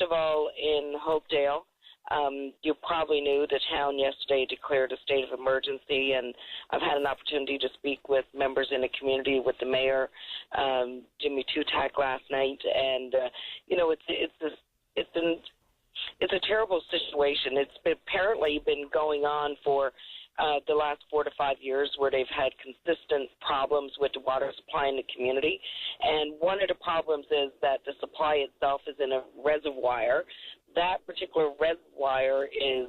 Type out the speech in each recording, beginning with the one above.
of all, in Hopedale, you probably knew the town yesterday declared a state of emergency, and I've had an opportunity to speak with members in the community, with the mayor, Jimmy Tutak, last night, and it's a terrible situation. It's apparently been going on for the last 4 to 5 years, where they've had consistent problems with the water supply in the community. And one of the problems is that the supply itself is in a reservoir. That particular reservoir is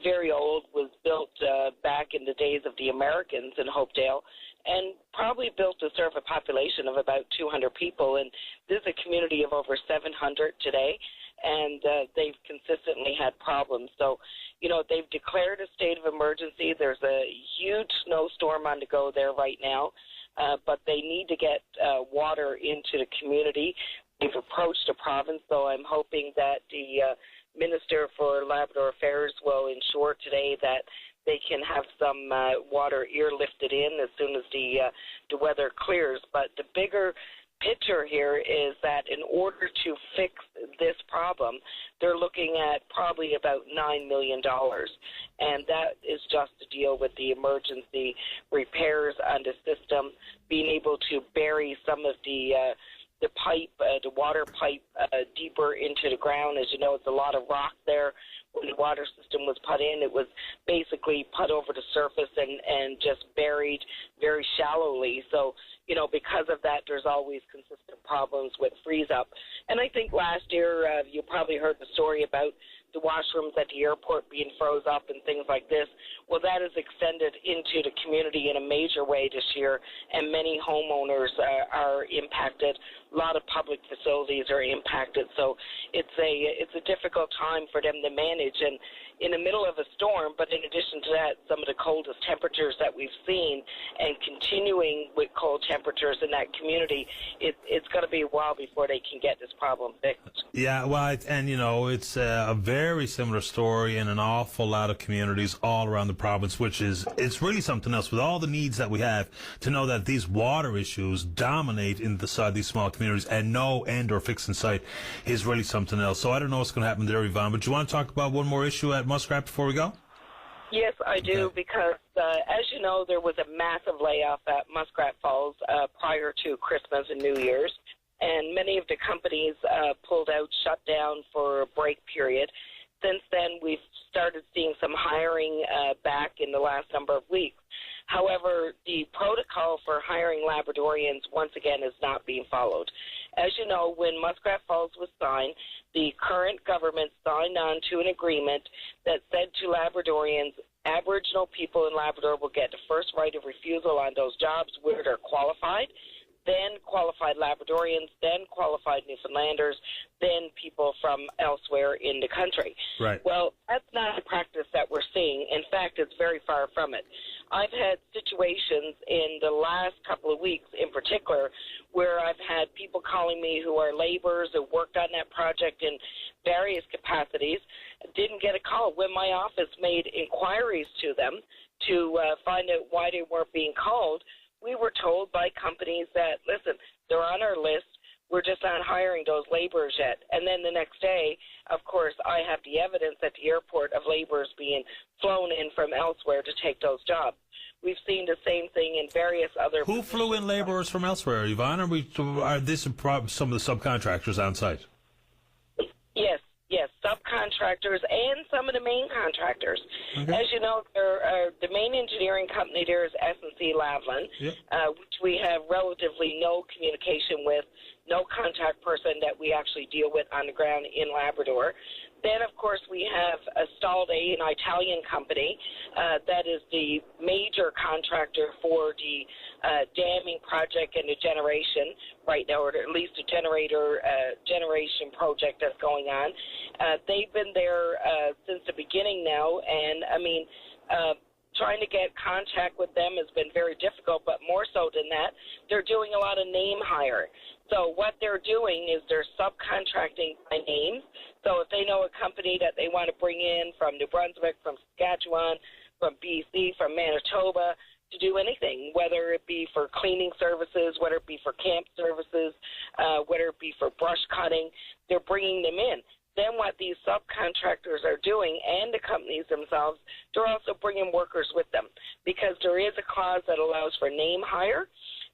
very old, was built back in the days of the Americans in Hopedale, and probably built to serve a population of about 200 people. And this is a community of over 700 today, and they've consistently had problems. So, they've declared a state of emergency. There's a huge snowstorm on the go there right now, but they need to get water into the community. They've approached the province, so I'm hoping that the Minister for Labrador Affairs will ensure today that they can have some water airlifted in as soon as the weather clears. But the bigger picture here is that in order to fix this problem, they're looking at probably about $9 million, and that is just to deal with the emergency repairs on the system, being able to bury some of the pipe, the water pipe, deeper into the ground. As you know, it's a lot of rock there. When the water system was put in, it was basically put over the surface and just buried very shallowly. So, because of that, there's always consistent problems with freeze-up. And I think last year, you probably heard the story about the washrooms at the airport being froze up and things like this. Well, that has extended into the community in a major way this year, and many homeowners are impacted. A lot of public facilities are impacted. So it's a difficult time for them to manage. And in the middle of a storm, but in addition to that, some of the coldest temperatures that we've seen, and continuing with cold temperatures in that community, it's going to be a while before they can get this problem fixed. Yeah, well, it's a very similar story in an awful lot of communities all around the province, it's really something else with all the needs that we have, to know that these water issues dominate in these small communities, and no end or fix in sight is really something else. So I don't know what's going to happen there, Yvonne, but do you want to talk about one more issue at Muskrat before we go? Yes, I do, because as you know, there was a massive layoff at Muskrat Falls prior to Christmas and New Year's, and many of the companies pulled out, shut down for a break period. Since then, we've started seeing some hiring back in the last number of weeks. However, the protocol for hiring Labradorians, once again, is not being followed. As you know, when Muskrat Falls was signed, the current government signed on to an agreement that said to Labradorians, Aboriginal people in Labrador will get the first right of refusal on those jobs where they're qualified, then qualified Labradorians, then qualified Newfoundlanders, then people from elsewhere in the country. Right. Well, that's not a practice that we're seeing. In fact, it's very far from it. I've had situations in the last couple of weeks in particular where I've had people calling me who are laborers who worked on that project in various capacities, didn't get a call. When my office made inquiries to them to find out why they weren't being called, we were told by companies that, listen, they're on our list, we're just not hiring those laborers yet. And then the next day, of course, I have the evidence at the airport of laborers being flown in from elsewhere to take those jobs. We've seen the same thing in various other... Who flew in laborers from elsewhere, Yvonne? Are this some of the subcontractors on site? Yes, subcontractors and some of the main contractors. Okay. As you know, the main engineering company there is S&C Lavalin, which we have relatively no communication with, no contact person that we actually deal with on the ground in Labrador. Then, of course, we have Stalde, an Italian company that is the major contractor for the damming project and the generation right now, or at least a generation project that's going on. They've been there since the beginning now, and, trying to get contact with them has been very difficult, but more so than that, they're doing a lot of name hire. So what they're doing is they're subcontracting by name. So if they know a company that they want to bring in from New Brunswick, from Saskatchewan, from BC, from Manitoba, to do anything, whether it be for cleaning services, whether it be for camp services, whether it be for brush cutting, they're bringing them in. then what these subcontractors are doing, and the companies themselves, they're also bringing workers with them, because there is a clause that allows for name hire,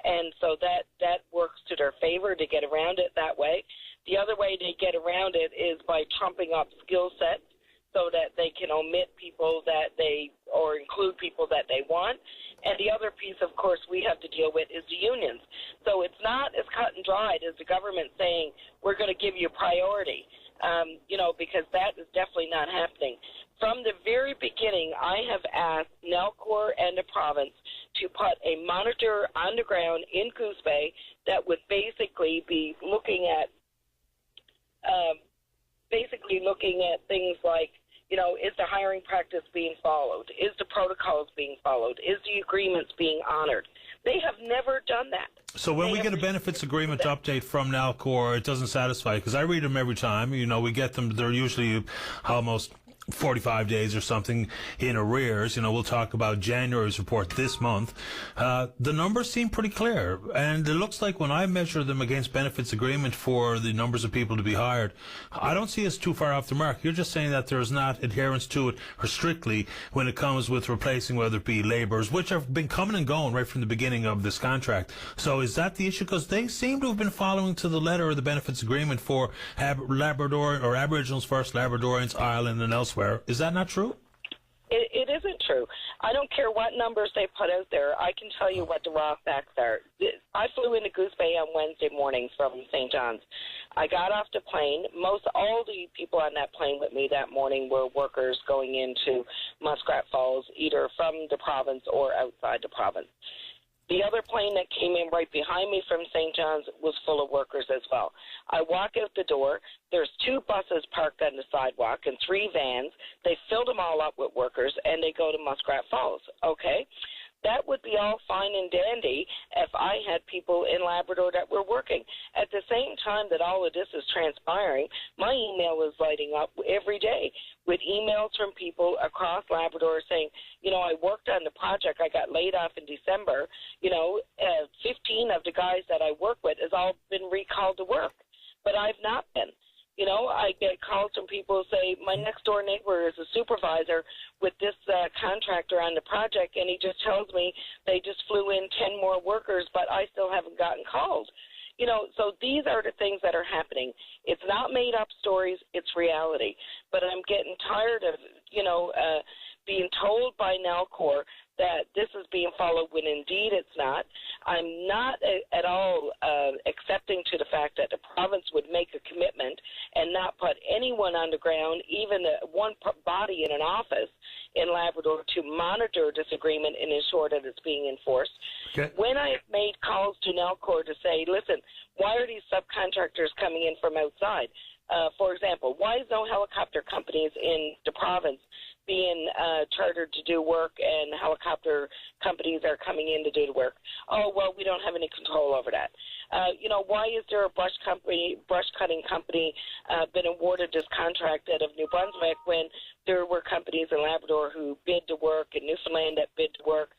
and so that works to their favor to get around it that way. The other way they get around it is by trumping up skill sets so that they can omit people or include people that they want. And the other piece, of course, we have to deal with is the unions. So it's not as cut and dried as the government saying, we're going to give you priority, because that is definitely not happening. From the very beginning, I have asked Nalcor and the province to put a monitor on the ground in Goose Bay that would basically be looking at things like, is the hiring practice being followed? Is the protocols being followed? Is the agreements being honored? They have never done that. So when we get a benefits agreement update from Nalcor, it doesn't satisfy, because I read them every time. We get them. They're usually almost 45 days or something in arrears. We'll talk about January's report this month. The numbers seem pretty clear, and it looks like when I measure them against benefits agreement for the numbers of people to be hired, I don't see us too far off the mark. You're just saying that there's not adherence to it, or strictly when it comes with replacing, whether it be labourers, which have been coming and going right from the beginning of this contract. So is that the issue? Because they seem to have been following to the letter of the benefits agreement for Labrador or Aboriginals First, Labradorians, Ireland, and elsewhere. Is that not true? It isn't true. I don't care what numbers they put out there. I can tell you what the raw facts are. I flew into Goose Bay on Wednesday morning from St. John's. I got off the plane. All the people on that plane with me that morning were workers going into Muskrat Falls, either from the province or outside the province. The other plane that came in right behind me from St. John's was full of workers as well. I walk out the door. There's 2 buses parked on the sidewalk and 3 vans. They filled them all up with workers, and they go to Muskrat Falls. Okay? That would be all fine and dandy if I had people in Labrador that were working. At the same time that all of this is transpiring, my email is lighting up every day with emails from people across Labrador saying, I worked on the project. I got laid off in December. 15 of the guys that I work with has all been recalled to work, but I've not been. I get calls from people who say, my next-door neighbor is a supervisor with this contractor on the project, and he just tells me they just flew in 10 more workers, but I still haven't gotten called. So these are the things that are happening. It's not made-up stories. It's reality. But I'm getting tired of, being told by Nalcor that this is being followed when indeed it's not. I'm not at all accepting to the fact that the province would make a commitment and not put anyone on the ground, even one body in an office in Labrador, to monitor this agreement and ensure that it's being enforced. Okay. When I have made calls to Nalcor to say, listen, why are these subcontractors coming in from outside? For example, why is no helicopter companies in the province being chartered to do work, and helicopter companies are coming in to do the work? Oh, well, we don't have any control over that. Why is there a brush cutting company been awarded this contract out of New Brunswick when there were companies in Labrador who bid to work, and Newfoundland that bid to work,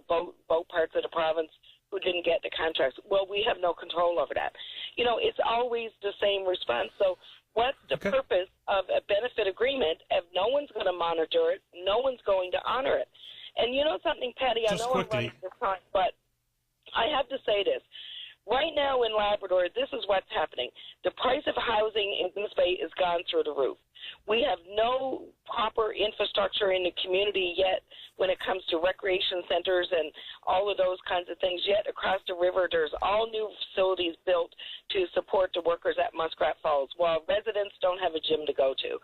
both parts of the province who didn't get the contracts? Well, we have no control over that. It's always the same response. So what's the purpose of a benefit agreement if no one's going to monitor it, no one's going to honor it? And you know something, Patty, I know I'm running this time, but I have to say this. Right now in Labrador, this is what's happening. The price of housing in Goose Bay has gone through the roof. We have no proper infrastructure in the community yet when it comes to recreation centers and all of those kinds of things. Yet across the river, there's all new facilities built to support the workers at Muskrat Falls, while residents don't have a gym to go to.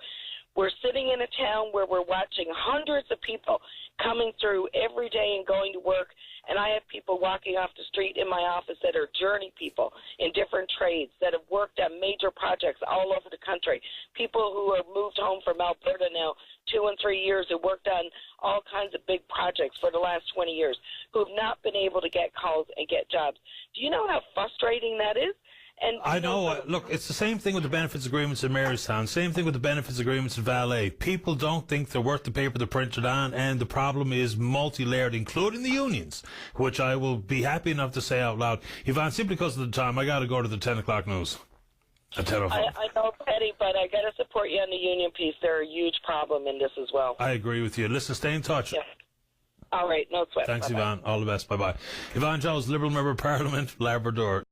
We're sitting in a town where we're watching hundreds of people coming through every day and going to work, and I have people walking off the street in my office that are journey people in different trades that have worked on major projects all over the country, people who have moved home from Alberta now 2 and 3 years, who worked on all kinds of big projects for the last 20 years, who have not been able to get calls and get jobs. Do you know how frustrating that is? And I know. Look, it's the same thing with the benefits agreements in Marystown. Same thing with the benefits agreements in Valley. People don't think they're worth the paper they're printed on, and the problem is multi-layered, including the unions, which I will be happy enough to say out loud. Yvonne, simply because of the time, I got to go to the 10 o'clock news. A terrible. I know, Petty, but I got to support you on the union piece. They're a huge problem in this as well. I agree with you. Listen, stay in touch. Yeah. All right, no sweat. Thanks, Bye-bye. Yvonne. All the best. Bye-bye. Yvonne Jones, Liberal Member of Parliament, Labrador.